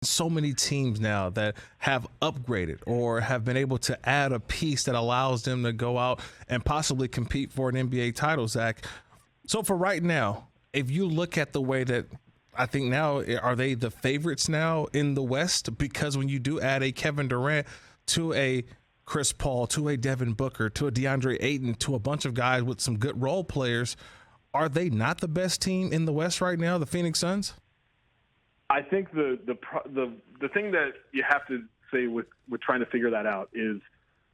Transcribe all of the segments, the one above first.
So many teams now that have upgraded or have been able to add a piece that allows them to go out and possibly compete for an NBA title, Zach. So for right now, if you look at the way that I think now, are they the favorites now in the West? Because when you do add a Kevin Durant to a Chris Paul, to a Devin Booker, to a DeAndre Ayton, to a bunch of guys with some good role players, are they not the best team in the West right now, the Phoenix Suns? I think the thing that you have to say with trying to figure that out is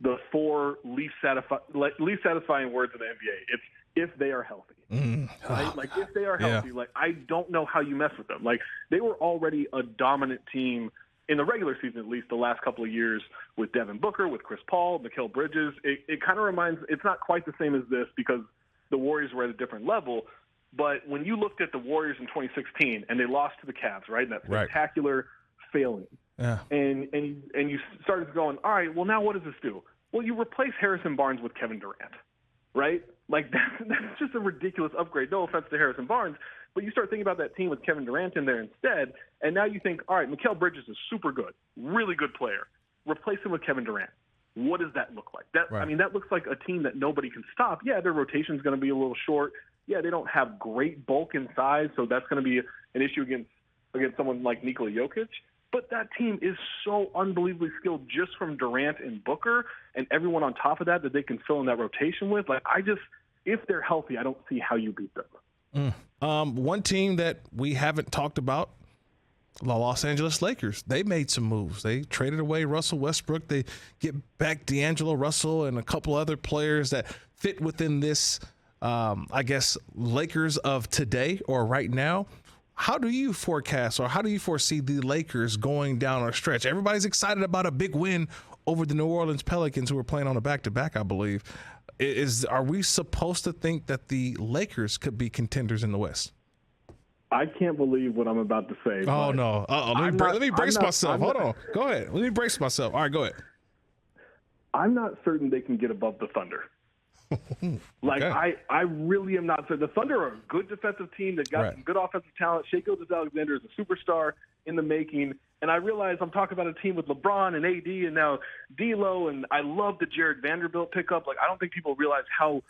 the four least satisfying words of the NBA. It's if they are healthy. Right? Like if they are healthy, like I don't know how you mess with them. Like they were already a dominant team in the regular season, at least the last couple of years with Devin Booker, with Chris Paul, Mikal Bridges. It kind of reminds, it's not quite the same as this because the Warriors were at a different level. But when you looked at the Warriors in 2016 and they lost to the Cavs, right? That spectacular failing. Yeah. And you started going, all right, well, now what does this do? Well, you replace Harrison Barnes with Kevin Durant, right? Like that's just a ridiculous upgrade. No offense to Harrison Barnes, but you start thinking about that team with Kevin Durant in there instead, and now you think, all right, Mikal Bridges is super good, really good player. Replace him with Kevin Durant. What does that look like? I mean, that looks like a team that nobody can stop. Yeah, their rotation is going to be a little short. Yeah, they don't have great bulk and size, so that's going to be an issue against someone like Nikola Jokic. But that team is so unbelievably skilled just from Durant and Booker and everyone on top of that they can fill in that rotation with. Like, if they're healthy, I don't see how you beat them. One team that we haven't talked about, the Los Angeles Lakers. They made some moves. They traded away Russell Westbrook. They get back D'Angelo Russell and a couple other players that fit within this I guess, Lakers of today or right now. How do you forecast or how do you foresee the Lakers going down a stretch? Everybody's excited about a big win over the New Orleans Pelicans, who are playing on a back-to-back, I believe. Are we supposed to think that the Lakers could be contenders in the West? I can't believe what I'm about to say. Oh, no. Let me brace myself. Hold on. Go ahead. Let me brace myself. All right, go ahead. I'm not certain they can get above the Thunder. Okay. I really am not certain. The Thunder are a good defensive team. They've got some good offensive talent. Shai Gilgeous-Alexander is a superstar in the making. And I realize I'm talking about a team with LeBron and AD and now D'Lo, and I love the Jared Vanderbilt pickup. Like, I don't think people realize how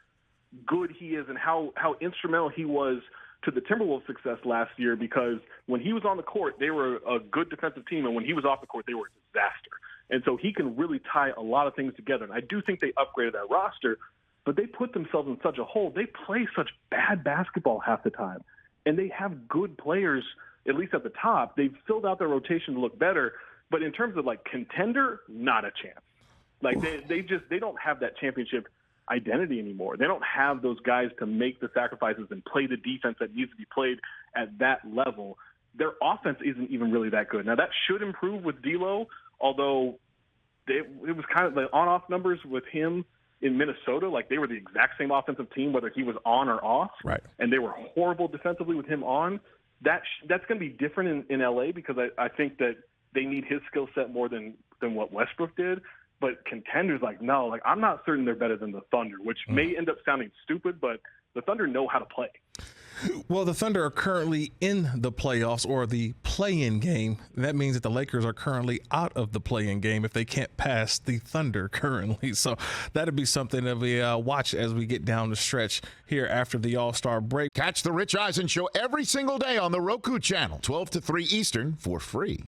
good he is and how instrumental he was to the Timberwolves' success last year, because when he was on the court, they were a good defensive team, and when he was off the court, they were a disaster. And so he can really tie a lot of things together. And I do think they upgraded that roster, but they put themselves in such a hole. They play such bad basketball half the time, and they have good players, at least at the top. They've filled out their rotation to look better, but in terms of like contender, not a chance. Like they don't have that championship identity anymore. They don't have those guys to make the sacrifices and play the defense that needs to be played at that level. Their offense isn't even really that good. Now that should improve with D'Lo, although it was kind of the on-off numbers with him in Minnesota, like they were the exact same offensive team, whether he was on or off. Right. And they were horrible defensively with him on. That's going to be different in LA, because I think that they need his skill set more than what Westbrook did. But contenders, no, I'm not certain they're better than the Thunder, which may end up sounding stupid, but the Thunder know how to play. Well, the Thunder are currently in the playoffs, or the play-in game. That means that the Lakers are currently out of the play-in game if they can't pass the Thunder currently. So that'd be something that we watch as we get down the stretch here after the All-Star break. Catch the Rich Eisen Show every single day on the Roku channel, 12 to 3 Eastern, for free.